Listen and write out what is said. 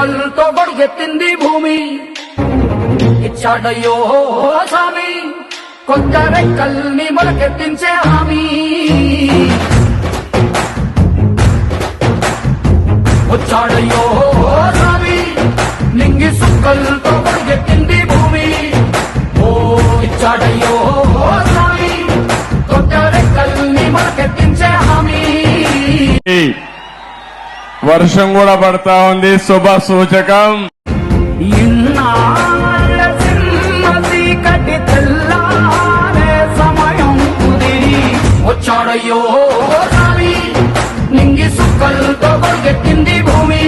సుక్కలతో గొడుగెత్తింది భూమి. ఇచ్చాడయ్యో స్వామి కొత్త రెక్కల్ని మొలకెత్తించే హామీ. వచ్చాడయ్యో స్వామి నింగి సుక్కలతో గొడుగెత్తింది భూమి. ఓ ఇచ్చాడయ్యో స్వామి కొత్త రెక్కల్ని మొలకెత్తించే హామీ. వర్షం కూడా పడతా ఉంది, శుభ సూచకం. చీకటి తెల్లారే సమయం కుదిరి వచ్చాడయ్యో స్వామి నింగి సుక్కలతో గొడుగెత్తింది భూమి.